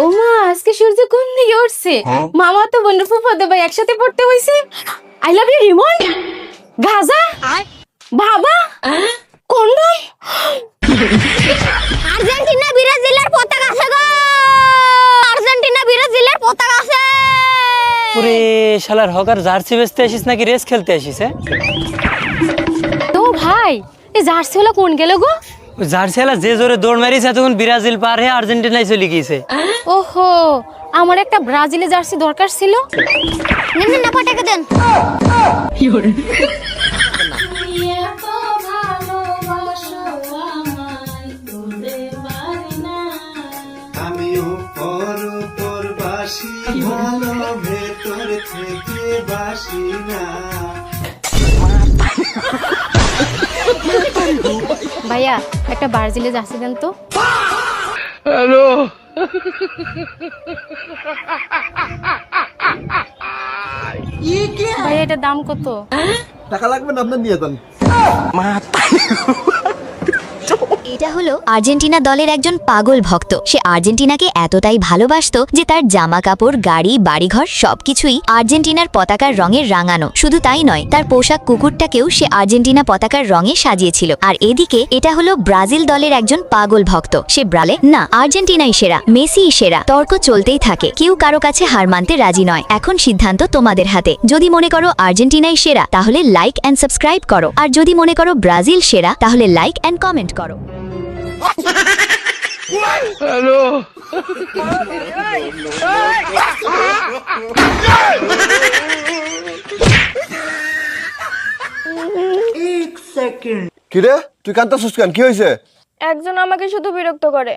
ও মা, আজকে সূর্য কোন দিকে উঠছে? মামা তো বোন ফুফাতো ভাই একসাথে পড়তে হইছে। I love you Rimon. গাজা বাবা কন্ডম। আর্জেন্টিনা ব্রাজিলের পতাকা আছে গো, আর্জেন্টিনা ব্রাজিলের পতাকা আছে। ওরে শালার হকার, জার্সি বেচতে আসিস নাকি রেস খেলতে আসিস? তো ভাই এই জার্সি হলো কোন গেল গো? ওই জার্সি হলা যে জোরে দৌড় মারিছে তখন ব্রাজিল পার হয়ে আর্জেন্টিনায় চলে গিয়েছে। ওহো, আমার একটা ব্রাজিলের জার্সি দরকার ছিল। নেন না পতাকা দেন। আমিও পরবাসী, ভালো ভেতর থেকে বাসি না। ভাইয়া একটা ব্রাজিলের জার্সি দেন তো। হ্যালো ভাইয়া, এটার দাম কত? টাকা লাগবে না, আপনার নিয়ে যান। এটা হলো আর্জেন্টিনা দলের একজন পাগল ভক্ত। সে আর্জেন্টিনাকে এতটাই ভালোবাসতো যে তার জামা কাপড়, গাড়ি, বাড়িঘর সবকিছুই আর্জেন্টিনার পতাকার রঙে রাঙানো। শুধু তাই নয়, তার পোশাক কুকুরটাকেও সে আর্জেন্টিনা পতাকার রঙে সাজিয়েছিল। আর এদিকে এটা হলো ব্রাজিল দলের একজন পাগল ভক্ত। সে ব্রালে না, আর্জেন্টিনাই সেরা, মেসিই সেরা। তর্ক চলতেই থাকে, কেউ কারো কাছে হার মানতে রাজি নয়। এখন সিদ্ধান্ত তোমাদের হাতে। যদি মনে করো আর্জেন্টিনাই সেরা, তাহলে লাইক এন্ড সাবস্ক্রাইব করো। আর যদি মনে করো ব্রাজিল সেরা, তাহলে লাইক এন্ড কমেন্ট করো। কিরে তুই কাঁদতেছিস কেন? কি হয়েছে? একজন আমাকে শুধু বিরক্ত করে।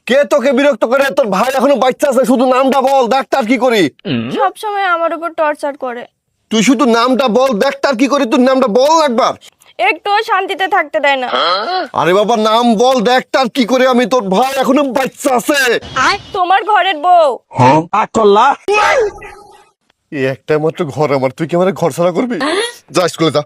কে তোকে বিরক্ত করে? তোর ভাই এখনো বাচ্চা আছে, শুধু নামটা বল, ডাক্তার কি করি? সব সময় আমার উপর টর্চার করে। তুই শুধু নামটা বল, ডাক্তার কি করি? তোর নামটা বল একবার। একটুও শান্তিতে থাকতে দেয় না। আরে বাবা নাম বল, ডাক্তার কি করে? আমি তোর ভাই এখনো বাচ্চা আছে। তোমার ঘরের বউ। এই একটা মাত্র ঘর আমার, তুই কি আমার ঘর ছাড়া করবি? যা স্কুলে যা।